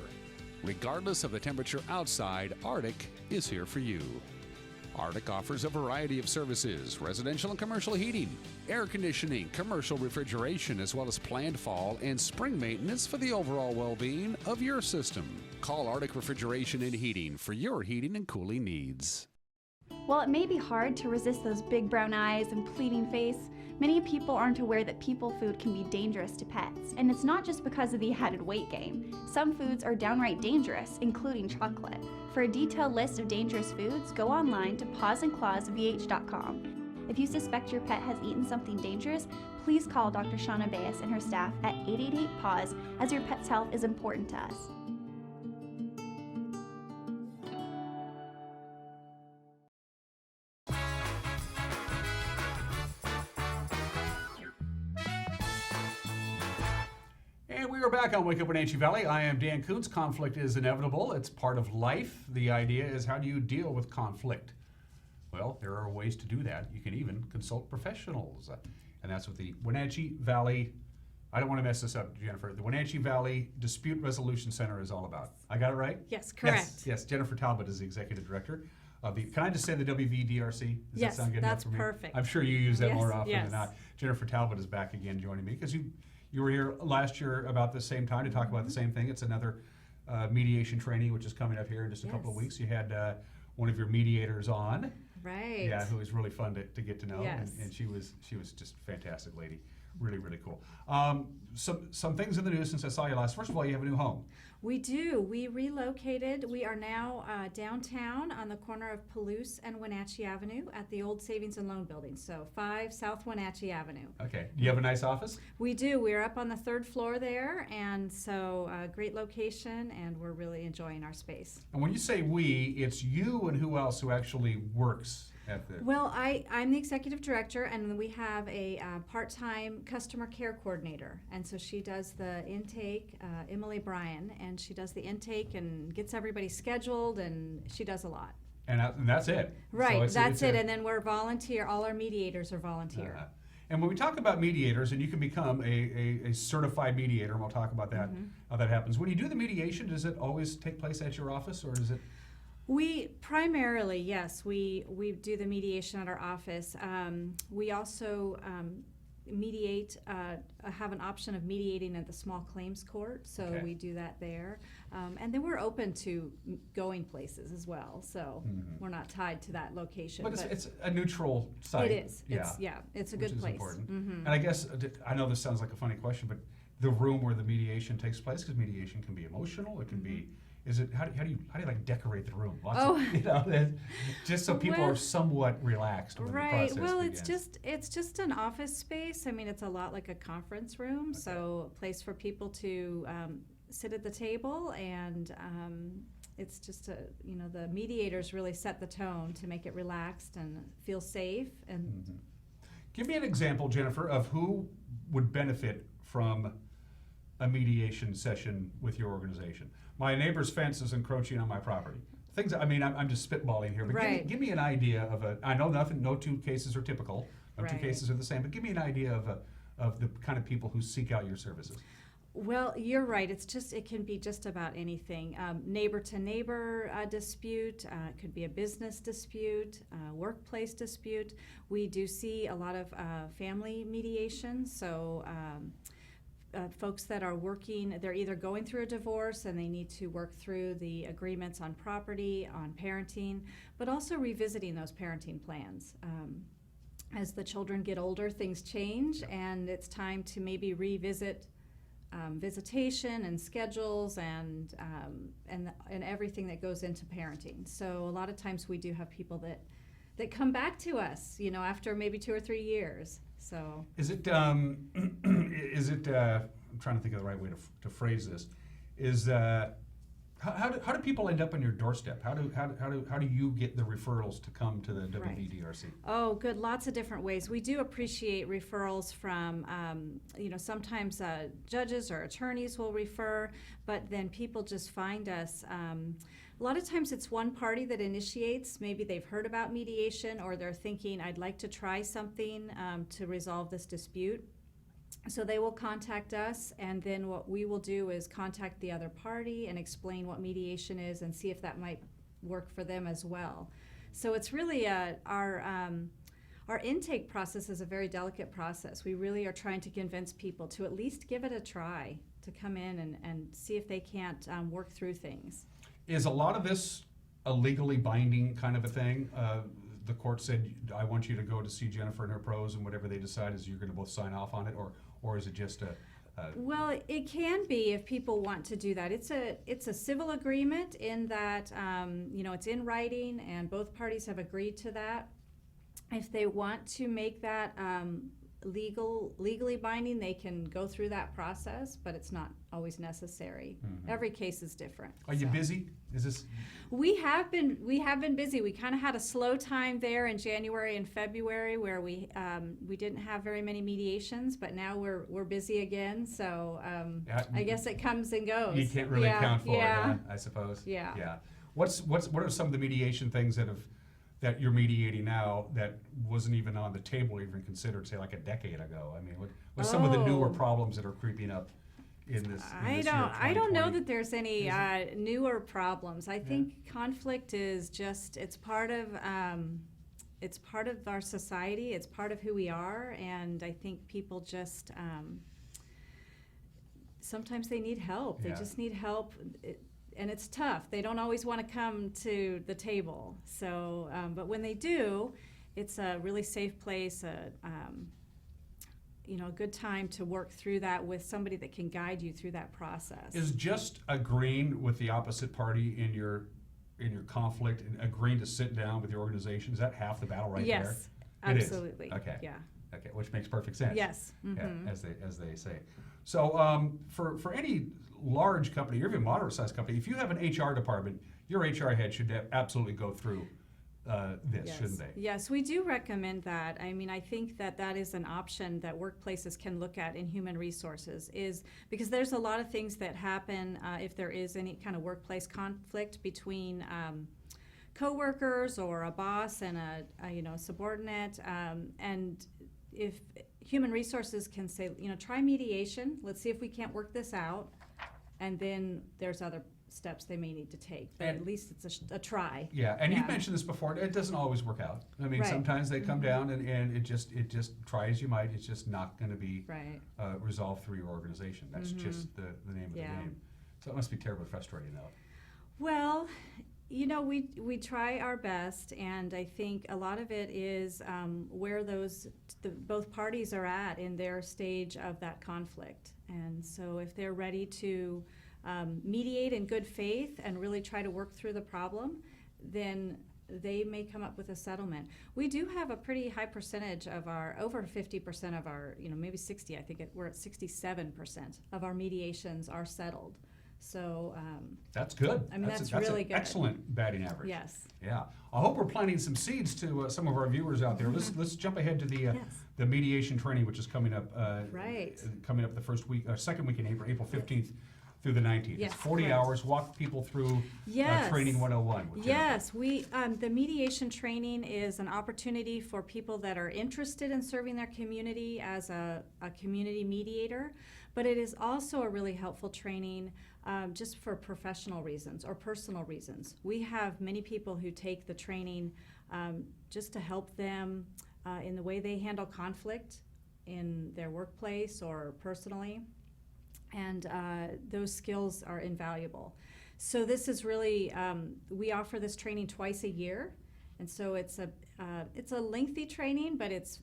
Regardless of the temperature outside, Arctic is here for you. Arctic offers a variety of services: residential and commercial heating, air conditioning, commercial refrigeration, as well as planned fall and spring maintenance for the overall well-being of your system. Call Arctic Refrigeration and Heating for your heating and cooling needs. While it may be hard to resist those big brown eyes and pleading face, many people aren't aware that people food can be dangerous to pets. And it's not just because of the added weight gain. Some foods are downright dangerous, including chocolate. For a detailed list of dangerous foods, go online to pawsandclawsvh.com. If you suspect your pet has eaten something dangerous, please call Dr. Shauna Baez and her staff at 888-PAWS, as your pet's health is important to us. We're back on Wake Up Wenatchee Valley. I am Dan Kuntz. Conflict is inevitable. It's part of life. The idea is, how do you deal with conflict? Well, there are ways to do that. You can even consult professionals. And that's what the Wenatchee Valley, I don't want to mess this up, Jennifer, the Wenatchee Valley Dispute Resolution Center is all about. I got it right? Yes, correct. Yes, Jennifer Talbot is the executive director of the, can I just say the WVDRC? Does yes, that sound good that's enough for me? perfect. I'm sure you use that yes, more often yes. than not. Jennifer Talbot is back again joining me, because you were here last year about the same time to talk about the same thing. It's another mediation training, which is coming up here in just a couple of weeks. You had one of your mediators on. Right. Yeah, who was really fun to get to know. Yes. And she was just a fantastic lady. Really, really cool. Some things in the news since I saw you last. First of all, you have a new home. We do. We relocated. We are now downtown on the corner of Palouse and Wenatchee Avenue at the old Savings and Loan Building, so 5 South Wenatchee Avenue. Okay. Do you have a nice office? We do. We're up on the 3rd floor there, and so great location, and we're really enjoying our space. And when you say we, it's you and who else who actually works at the... Well, I'm the executive director, and we have a part-time customer care coordinator, and so she does the intake, Emily Bryan, and she does the intake and gets everybody scheduled, and she does a lot. And that's it. Right, So that's it, and then we're volunteer. All our mediators are volunteer. And when we talk about mediators, and you can become a certified mediator, and we'll talk about that, how that happens. When you do the mediation, does it always take place at your office, or is it... We primarily, yes, we do the mediation at our office. We also mediate, have an option of mediating at the small claims court, so we do that there. And then we're open to going places as well, so we're not tied to that location. But it's a neutral site. It is. It's a good place. Important. And I guess, I know this sounds like a funny question, but the room where the mediation takes place? Because mediation can be emotional. It can be. Is it how do you like decorate the room? Lots of, just so people are somewhat relaxed when the process Well, begins. it's just an office space. I mean, it's a lot like a conference room, so a place for people to sit at the table, and it's just the mediators really set the tone to make it relaxed and feel safe. And Give me an example, Jennifer, of who would benefit from a mediation session with your organization. My neighbor's fence is encroaching on my property. I'm just spitballing here, but give me an idea of I know no two cases are typical, no two cases are the same, but give me an idea of the kind of people who seek out your services. Well, you're right. It can be just about anything. Neighbor to neighbor dispute, it could be a business dispute, workplace dispute. We do see a lot of family mediation, so folks that are working, they're either going through a divorce and they need to work through the agreements on property, on parenting, but also revisiting those parenting plans. As the children get older, things change, and it's time to maybe revisit visitation and schedules and everything that goes into parenting. So a lot of times we do have people that come back to us, after maybe 2 or 3 years. So is it I'm trying to think of the right way to phrase this. Is how do people end up on your doorstep? How do you get the referrals to come to the WVDRC? Oh, good. Lots of different ways. We do appreciate referrals from, sometimes judges or attorneys will refer, but then people just find us. A lot of times it's one party that initiates. Maybe they've heard about mediation, or they're thinking, I'd like to try something to resolve this dispute. So they will contact us, and then what we will do is contact the other party and explain what mediation is and see if that might work for them as well. So it's really our intake process is a very delicate process. We really are trying to convince people to at least give it a try, to come in and see if they can't work through things. Is a lot of this a legally binding kind of a thing? The court said, I want you to go to see Jennifer and her pros, and whatever they decide is you're going to both sign off on it, or is it just Well, it can be if people want to do that. It's a civil agreement in that it's in writing and both parties have agreed to that. If they want to make that legally binding, they can go through that process, but it's not always necessary. Every case is different. Are you busy? Is this? We have been busy. We kind of had a slow time there in January and February where we didn't have very many mediations, but now we're busy again. So I guess it comes and goes. You can't really account for it, I suppose. Yeah. What are some of the mediation things that you're mediating now that wasn't even on the table, even considered, say, like a decade ago? I mean, what's some of the newer problems that are creeping up in this? I don't know that there's any newer problems. I think conflict is just it's part of our society. It's part of who we are, and I think people just sometimes they need help. They just need help. And it's tough. They don't always want to come to the table. So, but when they do, it's a really safe place, a good time to work through that with somebody that can guide you through that process. Is just agreeing with the opposite party in your conflict and agreeing to sit down with your organization, is that half the battle right there? Yes, absolutely. Okay. Yeah. Okay, which makes perfect sense. Yes. Yeah, as they say. So for any large company, or even moderate-sized company, if you have an HR department, your HR head should absolutely go through this, shouldn't they? Yes, we do recommend that. I mean, I think that is an option that workplaces can look at in human resources, is because there's a lot of things that happen if there is any kind of workplace conflict between coworkers or a boss and a subordinate, and if human resources can say, try mediation, let's see if we can't work this out, and then there's other steps they may need to take, but at least it's a try. Yeah, and you've mentioned this before, it doesn't always work out. I mean, sometimes they come down and it just try as you might, it's just not going to be resolved through your organization. That's just the name of the game. So it must be terribly frustrating though. Well, You know, we try our best, and I think a lot of it is where both parties are at in their stage of that conflict. And so if they're ready to mediate in good faith and really try to work through the problem, then they may come up with a settlement. We do have a pretty high percentage of over 50% of our, maybe 60, I think we're at 67% of our mediations are settled. So that's good. I mean, that's an really good. Excellent batting average. Yes. Yeah. I hope we're planting some seeds to some of our viewers out there. Let's jump ahead to the mediation training, which is coming up. Right. Coming up the second week in April 15th through the 19th. Yes, it's 40 hours. Walk people through Training 101. Yes, the mediation training is an opportunity for people that are interested in serving their community as a community mediator, but it is also a really helpful training just for professional reasons or personal reasons. We have many people who take the training just to help them in the way they handle conflict in their workplace or personally. And those skills are invaluable. So this is really, we offer this training twice a year, and so it's a lengthy training, but it's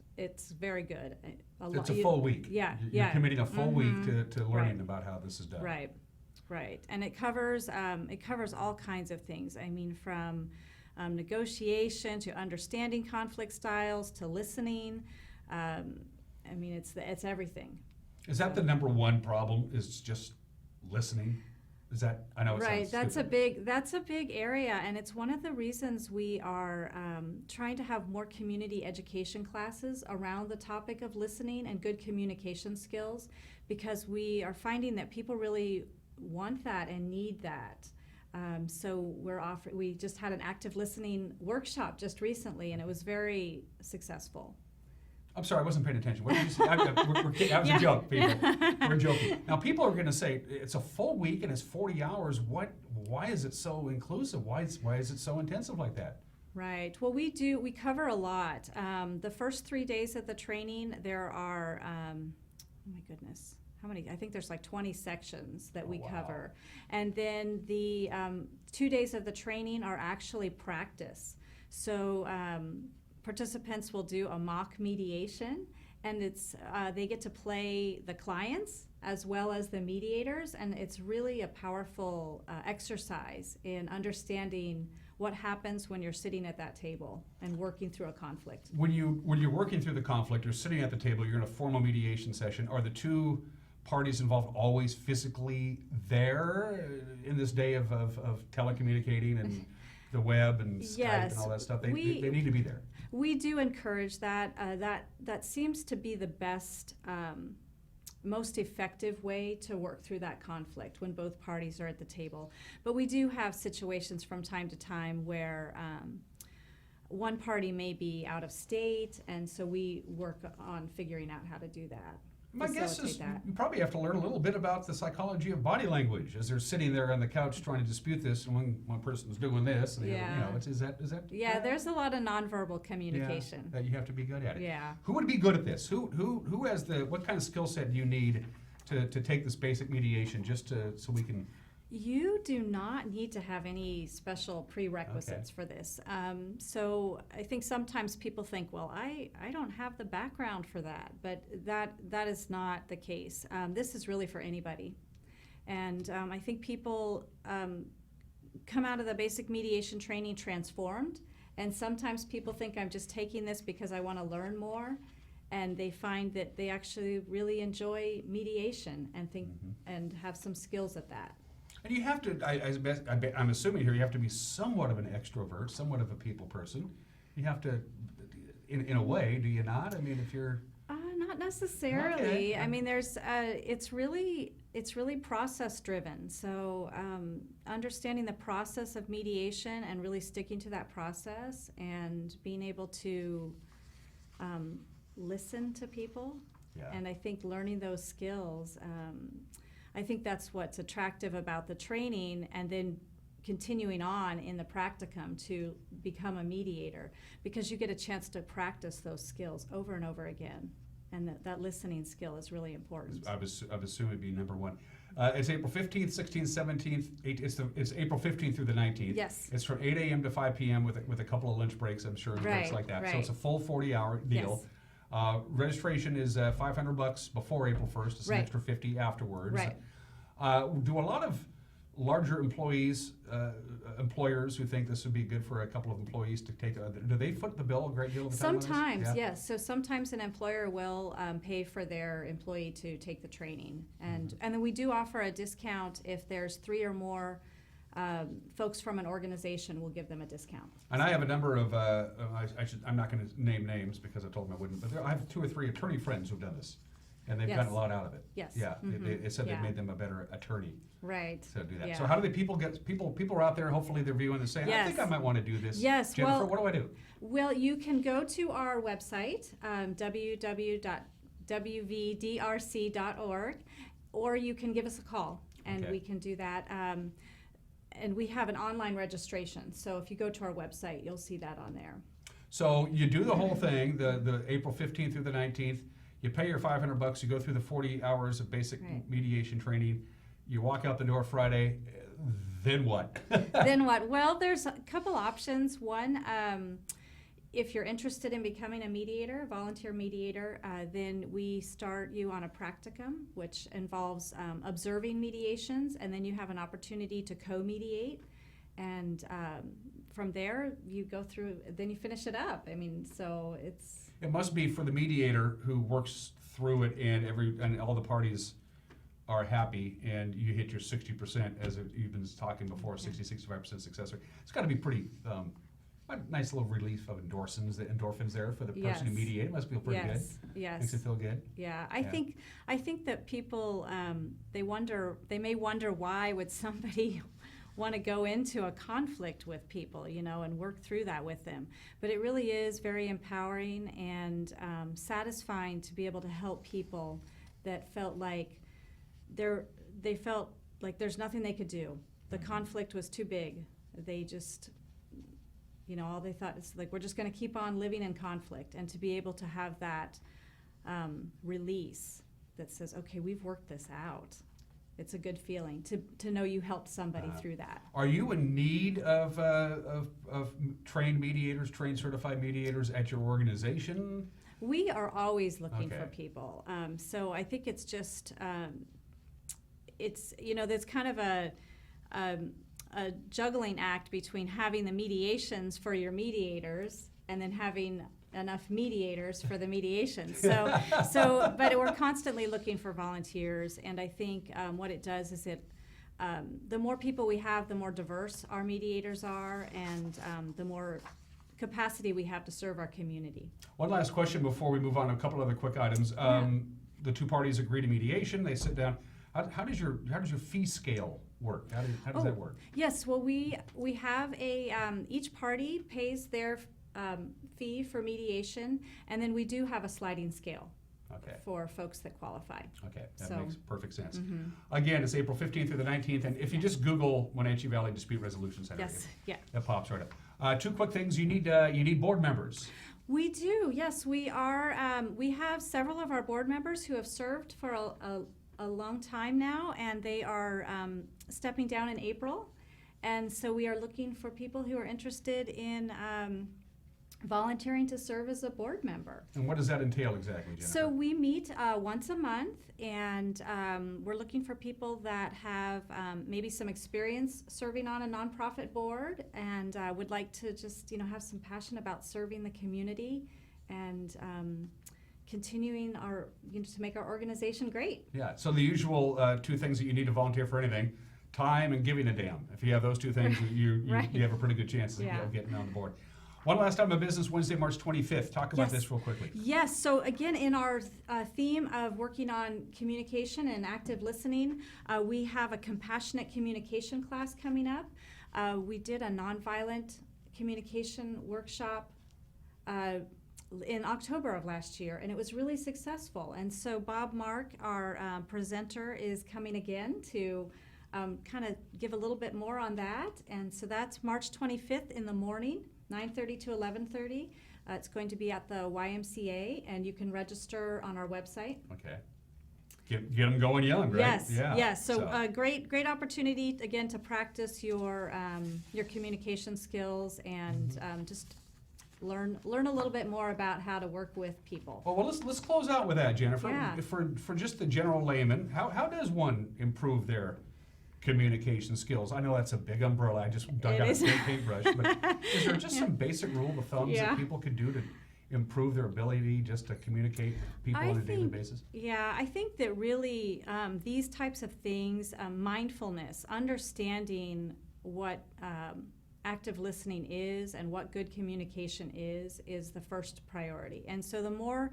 very good. It's a full week. Yeah, You're committing a full week to learning right. about how this is done. Right, and it covers all kinds of things. I mean, from negotiation to understanding conflict styles to listening. I mean, it's everything. Is that the number one problem? Is just listening? Is that, I know it right? sounds That's a big area, and it's one of the reasons we are trying to have more community education classes around the topic of listening and good communication skills, because we are finding that people really want that and need that. So we just had an active listening workshop just recently, and it was very successful. I'm sorry, I wasn't paying attention. What did you say? That was a joke, people. We're joking. Now, people are going to say, it's a full week and it's 40 hours. Why is it so inclusive? Why is it so intensive like that? Right. Well, we cover a lot. The first 3 days of the training, there are, oh my goodness, how many? I think there's like 20 sections that we cover. And then the 2 days of the training are actually practice. So, participants will do a mock mediation, and they get to play the clients as well as the mediators, and it's really a powerful exercise in understanding what happens when you're sitting at that table and working through a conflict. When you're working through the conflict, you're sitting at the table, you're in a formal mediation session. Are the two parties involved always physically there in this day of telecommunicating and the web and Skype and all that stuff? They need to be there. We do encourage that. That seems to be the best, most effective way to work through that conflict when both parties are at the table. But we do have situations from time to time where one party may be out of state, and so we work on figuring out how to do that. My guess is you probably have to learn a little bit about the psychology of body language as they're sitting there on the couch trying to dispute this, and one person's doing this, and is that? Yeah, there's a lot of nonverbal communication. That you have to be good at it. Yeah. Who would be good at this? Who has what kind of skill set do you need to take this basic mediation so we can? You do not need to have any special prerequisites for this. So I think sometimes people think, well, I don't have the background for that, but that is not the case. This is really for anybody. And I think people come out of the basic mediation training transformed, and sometimes people think I'm just taking this because I want to learn more, and they find that they actually really enjoy mediation and and have some skills at that. And you have to, I'm assuming here, you have to be somewhat of an extrovert, somewhat of a people person. You have to, in a way, do you not? I mean, if you're... Not necessarily. Okay. I mean, it's really process driven. So understanding the process of mediation and really sticking to that process and being able to listen to people. Yeah. And I think learning those skills, I think that's what's attractive about the training, and then continuing on in the practicum to become a mediator, because you get a chance to practice those skills over and over again, and that listening skill is really important. I would assume it'd be number one. It's April 15th, 16th, 17th. It's April 15th through the 19th. Yes. It's from 8 a.m. to 5 p.m. with a couple of lunch breaks, I'm sure, and breaks Right, like that. So right. it's a full 40-hour deal. Yes. Registration is $500 before April 1st. It's an Right. extra $50 afterwards. Right. Do a lot of larger employers who think this would be good for a couple of employees to take, do they foot the bill a great deal of the time on this? Sometimes, Yeah. yes. So sometimes an employer will pay for their employee to take the training. And then we do offer a discount if there's 3 or more folks from an organization. We'll give them a discount. And I have a number of, I'm not going to name names because I told them I wouldn't, but I have 2 or 3 attorney friends who've done this. And they've gotten a lot out of it. Yes. Yeah, it said Yeah. they made them a better attorney. Right. To do that. Yeah. So how do people are out there, hopefully they're viewing this saying, I think I might want to do this. Yes. Jennifer, Well, what do I do? Well, you can go to our website, www.wvdrc.org, or you can give us a call, and we can do that. And we have an online registration. So if you go to our website, you'll see that on there. So you do the whole thing, the April 15th through the 19th. You pay your $500. You go through the 40 hours of basic mediation training. You walk out the door Friday. Then what? Then what? Well, there's a couple options. One, if you're interested in becoming a mediator, volunteer mediator, then we start you on a practicum, which involves observing mediations, and then you have an opportunity to co-mediate. And from there, you go through, then you finish it up. I mean, so it's... It must be for the mediator who works through it and all the parties are happy and you hit your 60%, as you've been talking before, 60-65% success rate. It's got to be pretty a nice little relief of endorphins there for the person who mediated. It must feel pretty good. Yes. Makes it feel good. Yeah, I think that people they may wonder why would somebody want to go into a conflict with people, and work through that with them. But it really is very empowering and satisfying to be able to help people that felt like they felt like there's nothing they could do. The conflict was too big. They just, all they thought is like, we're just going to keep on living in conflict, and to be able to have that release that says, okay, we've worked this out. It's a good feeling to know you helped somebody through that. Are you in need of trained mediators, trained certified mediators at your organization? We are always looking for people. So I think it's just, there's kind of a juggling act between having the mediations for your mediators and then having enough mediators for the mediation. But we're constantly looking for volunteers, and I think what it does is the more people we have, the more diverse our mediators are, and the more capacity we have to serve our community. One last question before we move on to a couple other quick items. The 2 parties agree to mediation. They sit down. How does your fee scale work? How does that work? Yes, well, we have each party pays their fee for mediation, and then we do have a sliding scale for folks that qualify. Okay, that makes perfect sense. Again, it's April 15th through the 19th, and if you just Google Wenatchee Valley Dispute Resolution Center, that pops right up. 2 quick things. You need board members. We do, yes. We are. We have several of our board members who have served for a long time now, and they are stepping down in April. And so we are looking for people who are interested in volunteering to serve as a board member. And what does that entail exactly, Jennifer? So we meet once a month, and we're looking for people that have maybe some experience serving on a nonprofit board and would like to just have some passion about serving the community and continuing to make our organization great. Yeah, so the usual 2 things that you need to volunteer for anything: time and giving a damn. If you have those 2 things, you have a pretty good chance of getting on the board. One last time of business, Wednesday, March 25th. Talk about this real quickly. Yes, so again, in our theme of working on communication and active listening, we have a compassionate communication class coming up. We did a nonviolent communication workshop in October of last year, and it was really successful. And so Bob Mark, our presenter, is coming again to kind of give a little bit more on that. And so that's March 25th in the morning, 9:30 to 11:30. It's going to be at the YMCA, and you can register on our website. Okay. Get them going young, right? Yes, Yeah. yes. So great opportunity again to practice your communication skills and just learn a little bit more about how to work with people. Well, let's close out with that, Jennifer. Yeah. For just the general layman, how does one improve their communication skills? I know that's a big umbrella. I just dug out a big paintbrush, but is there just some basic rule of thumbs that people could do to improve their ability just to communicate with people on a daily basis? Yeah, I think that really these types of things, mindfulness, understanding what active listening is and what good communication is the first priority. And so the more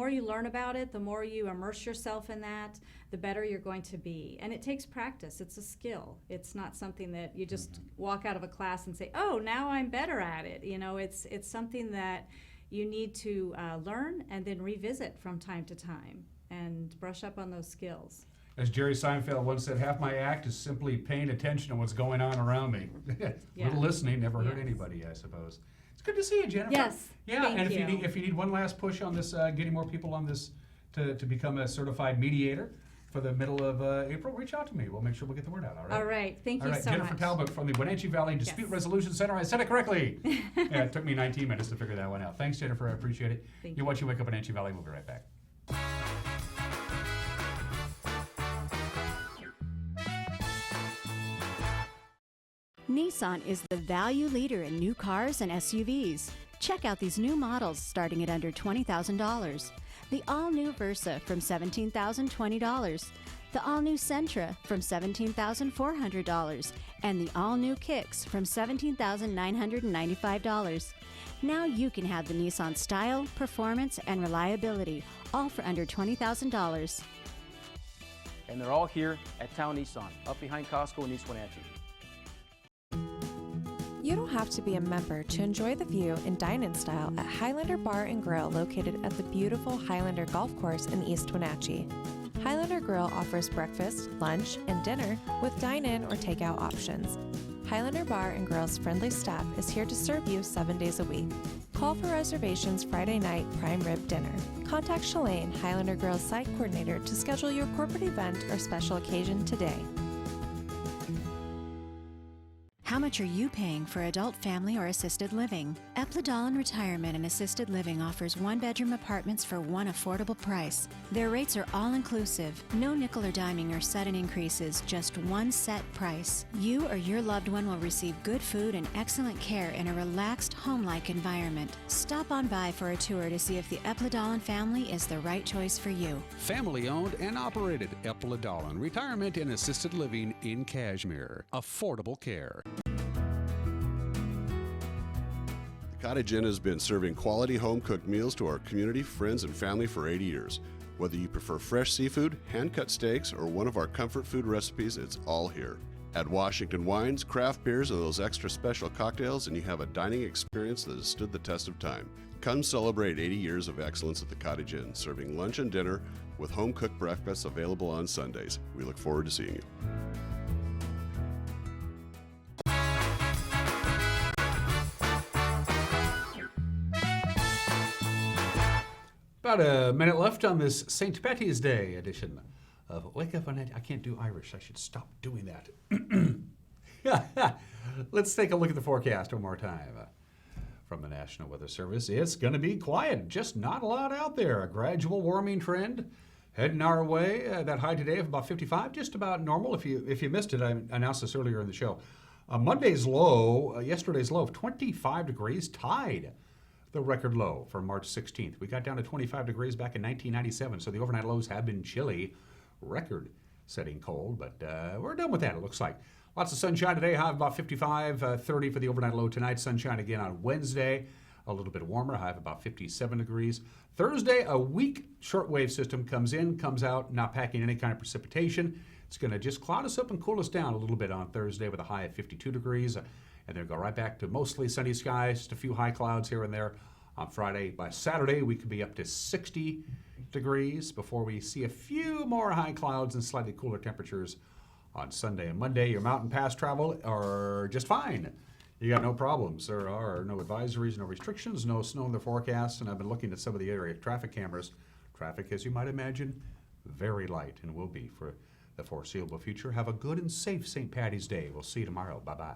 you learn about it, the more you immerse yourself in that, the better you're going to be. And it takes practice. It's a skill. It's not something that you just walk out of a class and say, oh, now I'm better at it. You know, it's something that you need to learn and then revisit from time to time and brush up on those skills. As Jerry Seinfeld once said, half my act is simply paying attention to what's going on around me. Little listening never hurt anybody, I suppose. It's good to see you, Jennifer. Yes. Yeah, thank and you. if you need one last push on this, getting more people on this to become a certified mediator for the middle of April, reach out to me. We'll make sure we'll get the word out, all right? All right. Thank you so Jennifer much. Talbot from the Wenatchee Valley Dispute Resolution Center. I said it correctly. Yeah, it took me 19 minutes to figure that one out. Thanks, Jennifer. I appreciate it. Thank You're watching Wake Up Wenatchee Valley. We'll be right back. Nissan is the value leader in new cars and SUVs. Check out these new models starting at under $20,000. The all-new Versa from $17,020. The all-new Sentra from $17,400. And the all-new Kicks from $17,995. Now you can have the Nissan style, performance, and reliability, all for under $20,000. And they're all here at Town Nissan, up behind Costco in East Wenatchee. You don't have to be a member to enjoy the view and dine in style at Highlander Bar and Grill located at the beautiful Highlander Golf Course in East Wenatchee. Highlander Grill offers breakfast, lunch, and dinner with dine-in or takeout options. Highlander Bar and Grill's friendly staff is here to serve you 7 days a week. Call for reservations Friday night prime rib dinner. Contact Shalane, Highlander Grill's site coordinator, to schedule your corporate event or special occasion today. How much are you paying for adult, family, or assisted living? Epladolin Retirement and Assisted Living offers one-bedroom apartments for one affordable price. Their rates are all-inclusive. No nickel or diming or sudden increases, just one set price. You or your loved one will receive good food and excellent care in a relaxed, home-like environment. Stop on by for a tour to see if the Epladolin family is the right choice for you. Family owned and operated. Epladolin Retirement and Assisted Living in Cashmere. Affordable care. Cottage Inn has been serving quality home-cooked meals to our community, friends, and family for 80 years. Whether you prefer fresh seafood, hand-cut steaks, or one of our comfort food recipes, it's all here. Add Washington wines, craft beers, and those extra special cocktails, and you have a dining experience that has stood the test of time. Come celebrate 80 years of excellence at the Cottage Inn, serving lunch and dinner with home-cooked breakfasts available on Sundays. We look forward to seeing you. About a minute left on this St. Patty's Day edition of Wake Up Wenatchee. I can't do Irish. I should stop doing that. Let's take a look at the forecast one more time. From the National Weather Service, it's going to be quiet. Just not a lot out there. A gradual warming trend heading our way. That high today of about 55, just about normal. If you missed it, I announced this earlier in the show. Monday's low, yesterday's low of 25 degrees, tied the record low for March 16th. We got down to 25 degrees back in 1997, so the overnight lows have been chilly, record-setting cold, but we're done with that, it looks like. Lots of sunshine today, high of about 55, 30 for the overnight low tonight. Sunshine again on Wednesday, a little bit warmer, high of about 57 degrees. Thursday, a weak shortwave system comes in, comes out, not packing any kind of precipitation. It's going to just cloud us up and cool us down a little bit on Thursday with a high of 52 degrees. And then go right back to mostly sunny skies, just a few high clouds here and there on Friday. By Saturday, we could be up to 60 degrees before we see a few more high clouds and slightly cooler temperatures on Sunday and Monday. Your mountain pass travel are just fine. You got no problems. There are no advisories, no restrictions, no snow in the forecast. And I've been looking at some of the area traffic cameras. Traffic, as you might imagine, very light and will be for the foreseeable future. Have a good and safe St. Patty's Day. We'll see you tomorrow. Bye-bye.